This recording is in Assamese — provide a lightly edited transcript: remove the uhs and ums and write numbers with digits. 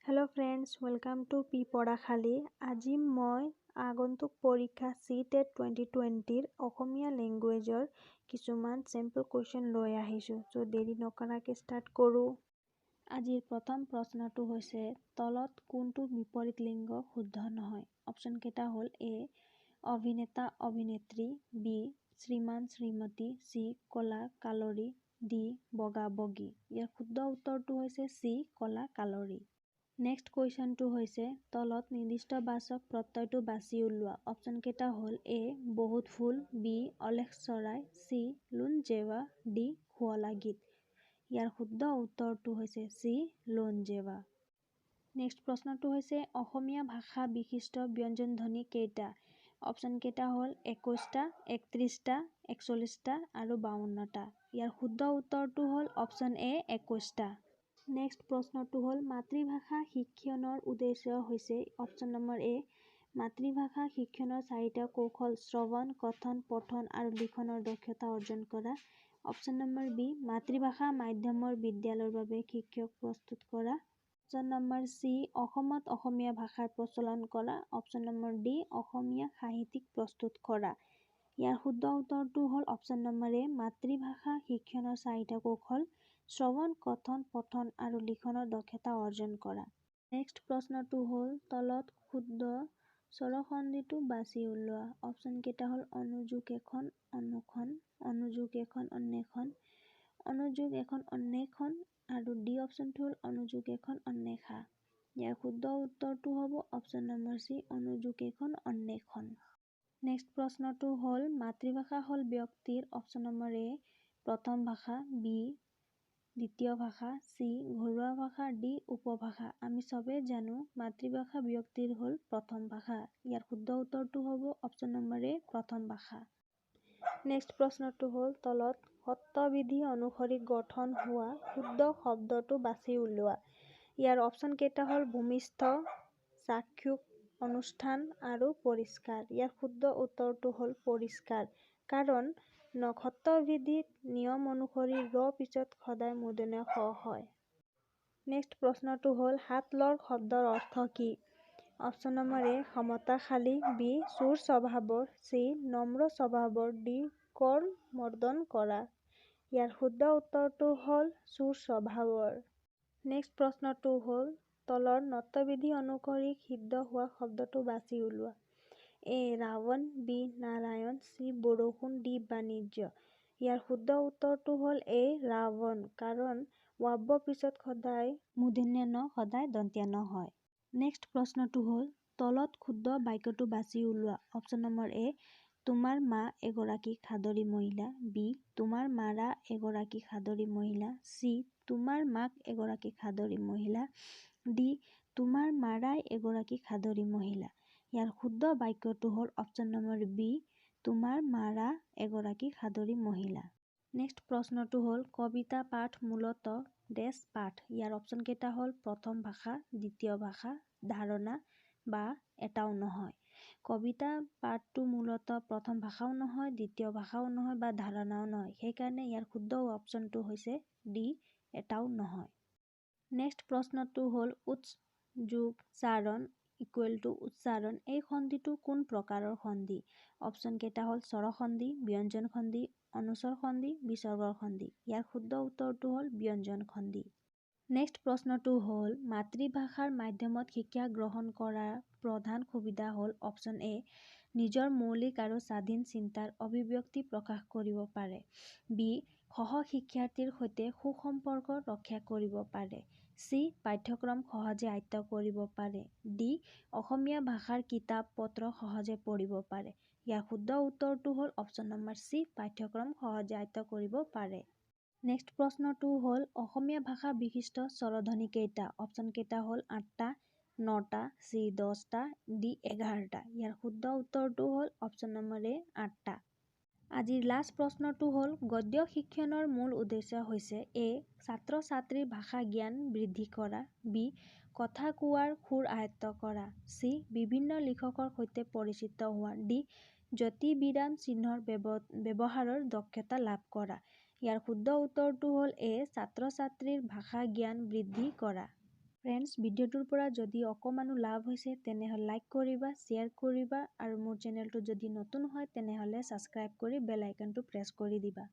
Hello' friends, welcome to P পঢ়াশালী। আজি মই আগন্তুক পৰীক্ষা CTET 2020ৰ অসমীয়া লেংগুৱেজৰ কিছুমান চেম্পল কুৱেশ্যন লৈ আহিছোঁ। চ' দেৰি নকৰাকৈ ষ্টাৰ্ট কৰোঁ। আজিৰ প্ৰথম প্ৰশ্নটো হৈছে তলত কোনটো বিপৰীত লিংগ শুদ্ধ নহয়? অপশ্যন কেইটা হ'ল এ অভিনেতা অভিনেত্ৰী, বি শ্ৰীমান শ্ৰীমতী, চি কলা কালৰী, ডি বগা বগী। ইয়াৰ শুদ্ধ উত্তৰটো হৈছে চি কলা কালৰী। নেক্সট কুৱেশ্যনটো হৈছে তলত নিৰ্দিষ্ট বাচক প্ৰত্যয়টো বাছি উলিওৱা। অপশ্যন কেইটা হ'ল এ বহুত ফুল, বি অলেখ চৰাই, চি লোণ জেৱা, ডি শুৱলা গীত। ইয়াৰ শুদ্ধ উত্তৰটো হৈছে চি লোণ জেৱা। নেক্সট প্ৰশ্নটো হৈছে অসমীয়া ভাষা বিশিষ্ট ব্যঞ্জন ধ্বনি কেইটা? অপশ্যন কেইটা হ'ল 21টা, 31টা, 41টা আৰু 52টা। ইয়াৰ শুদ্ধ উত্তৰটো হ'ল অপশ্যন এ 21টা। নেক্সট প্ৰশ্নটো হ'ল মাতৃভাষা শিক্ষণৰ উদ্দেশ্য হৈছে অপশ্যন নম্বৰ এ মাতৃভাষা শিক্ষণৰ 4টা কৌশল শ্ৰৱণ, কথন, পঠন আৰু লিখনৰ দক্ষতা অৰ্জন কৰা। অপশ্যন নম্বৰ বি মাতৃভাষা মাধ্যমৰ বিদ্যালয়ৰ বাবে শিক্ষক প্ৰস্তুত কৰা। অপশ্যন নম্বৰ চি অসমত অসমীয়া ভাষাৰ প্ৰচলন কৰা। অপশ্যন নম্বৰ ডি অসমীয়া সাহিত্যিক প্ৰস্তুত কৰা। ইয়াৰ শুদ্ধ উত্তৰটো হ'ল অপশ্যন নম্বৰ এ মাতৃভাষা শিক্ষণৰ 4টা কৌশল শ্ৰৱণ, কথন, পঠন আৰু লিখনৰ দক্ষতা অৰ্জন কৰা। নেক্সট প্ৰশ্নটো হ'ল তলত শুদ্ধ স্বৰসন্ধিটো বাছি উলিওৱা। অপশ্যন কেইটা হ'ল অনুযোগ এখন, অনুখন, অনুযোগ এখন অন্বেষণ, অনুযোগ এখন অন্বেষণ আৰু ডি অপশ্যনটো হ'ল অনুযোগ এখন অন্বেষা। ইয়াৰ শুদ্ধ উত্তৰটো হ'ব অপশ্যন নম্বৰ চি অনুযোগ এখন অন্বেষণ। নেক্সট প্ৰশ্নটো হ'ল মাতৃভাষা হ'ল ব্যক্তিৰ অপশ্যন নম্বৰ এ প্ৰথম ভাষা, বি দ্বিতীয় ভাষা, চি ঘৰুৱা ভাষা, ডি উপভাষা। আমি চবেই জানো মাতৃভাষা ব্যক্তিৰ হ'ল প্ৰথম ভাষা। ইয়াৰ শুদ্ধ উত্তৰটো হ'ব অপশ্যন নম্বৰ এ প্ৰথম ভাষা। নেক্সট প্ৰশ্নটো হ'ল তলত শব্দবিধি অনুসৰি গঠন হোৱা শুদ্ধ শব্দটো বাছি উলিওৱা। ইয়াৰ অপশ্যন কেইটা হ'ল ভূমিষ্ঠ, চাক্ষুষ, অনুষ্ঠান আৰু পৰিষ্কাৰ। ইয়াৰ শুদ্ধ উত্তৰটো হ'ল পৰিষ্কাৰ। কাৰণ শব্দবিধিত নিয়ম অনুসৰি ৰ পিছত সদায় মূৰ্ধন্য ষ হয়। নেক্সট প্ৰশ্নটো হ'ল হাত লৰ শব্দৰ অৰ্থ কি? অপশ্যন নম্বৰ এ ক্ষমতাশালী, বি চুৰ স্বভাৱৰ, চি নম্ৰ স্বভাৱৰ, ডি কৰমৰ্দন কৰা। ইয়াৰ শুদ্ধ উত্তৰটো হ'ল চুৰ স্বভাৱৰ। নেক্সট প্ৰশ্নটো হ'ল তলৰ নত্যবিধি অনুসৰি সিদ্ধ হোৱা শব্দটো বাছি উলিওৱা। এ ৰাৱণ, বি নাৰায়ণ, চি বৰষুণ, ডি বাণিজ্য। ইয়াৰ শুদ্ধ উত্তৰটো হ'ল এ ৰাৱণ। কাৰণ ৱাব্য পিছত সদায় মূৰ্ধন্য ণ সদায় দন্ত্য ন হয়। নেক্সট প্ৰশ্নটো হ'ল তলত শুদ্ধ বাক্যটো বাছি উলিওৱা। অপশ্যন নম্বৰ এ তোমাৰ মা এগৰাকী সাদৰী মহিলা, বি তোমাৰ মাৰা এগৰাকী সাদৰী মহিলা, চি তোমাৰ মাক এগৰাকী সাদৰী মহিলা, ডি তোমাৰ মাৰাই এগৰাকী সাদৰী মহিলা। ইয়াৰ শুদ্ধ বাক্যটো হ'ল অপশ্যন নম্বৰ বি তোমাৰ মাৰা এগৰাকী সাদৰী মহিলা। নেক্সট প্ৰশ্নটো হ'ল কবিতা পাঠ মূলতঃ ডেছ পাঠ। ইয়াৰ অপশ্যন কেইটা হ'ল প্ৰথম ভাষা, দ্বিতীয় ভাষা, ধাৰণা বা এটাও নহয়। কবিতা পাঠটো মূলতঃ প্ৰথম ভাষাও নহয়, দ্বিতীয় ভাষাও নহয় বা ধাৰণাও নহয়। সেইকাৰণে ইয়াৰ শুদ্ধ অপশ্যনটো হৈছে ডি এটাও নহয়। নেক্সট প্ৰশ্নটো হ'ল উৎস যোগ চাৰণ ইকুৱেল টু উচ্চাৰণ এই সন্ধিটো কোন প্ৰকাৰৰ সন্ধি? অপশ্যন কেইটা হ'ল স্বৰসন্ধি, ব্যঞ্জন সন্ধি, অনুস্বৰ সন্ধি, বিসৰ্গৰ সন্ধি। ইয়াৰ শুদ্ধ উত্তৰটো হ'ল ব্যঞ্জন সন্ধি। নেক্সট প্ৰশ্নটো হ'ল মাতৃভাষাৰ মাধ্যমত শিক্ষা গ্ৰহণ কৰাৰ প্ৰধান সুবিধা হ'ল অপশ্যন এ নিজৰ মৌলিক আৰু স্বাধীন চিন্তাৰ অভিব্যক্তি প্ৰকাশ কৰিব পাৰে, বি সহ-শিক্ষাৰ্থীৰ সৈতে সুসম্পৰ্ক ৰক্ষা কৰিব পাৰে, চি পাঠ্যক্ৰম সহজে আয়ত্ত কৰিব পাৰে, ডি অসমীয়া ভাষাৰ কিতাপ পত্ৰ সহজে পঢ়িব পাৰে। ইয়াৰ শুদ্ধ উত্তৰটো হ'ল অপশ্যন নম্বৰ চি পাঠ্যক্ৰম সহজে আয়ত্ত কৰিব পাৰে। নেক্সট প্ৰশ্নটো হ'ল অসমীয়া ভাষা বিশিষ্ট স্বৰধ্বনি কেইটা? অপশ্যন কেইটা হ'ল 8টা, 9টা, চি 10টা, ডি 11টা। ইয়াৰ শুদ্ধ উত্তৰটো হ'ল অপশ্যন নম্বৰ এ 8টা। আজিৰ লাষ্ট প্ৰশ্নটো হ'ল গদ্য শিক্ষণৰ মূল উদ্দেশ্য হৈছে এ ছাত্ৰ-ছাত্ৰীৰ ভাষা জ্ঞান বৃদ্ধি কৰা, বি কথা কোৱাৰ সুৰ আয়ত্ত কৰা, চি বিভিন্ন লিখকৰ সৈতে পৰিচিত হোৱা, ডি যতি-বিৰাম চিহ্নৰ ব্যৱহাৰৰ দক্ষতা লাভ কৰা। ইয়াৰ শুদ্ধ উত্তৰটো হ'ল এ ছাত্ৰ-ছাত্ৰীৰ ভাষা জ্ঞান বৃদ্ধি কৰা। ফ্ৰেণ্ডছ, ভিডিঅ'টোৰ পৰা যদি অকণমানো লাভ হৈছে তেনেহ'লে লাইক কৰিবা, শ্বেয়াৰ কৰিবা আৰু মোৰ চেনেলটো যদি নতুন হয় তেনেহ'লে ছাবস্ক্ৰাইব কৰি বেল আইকনটো প্ৰেছ কৰি দিবা।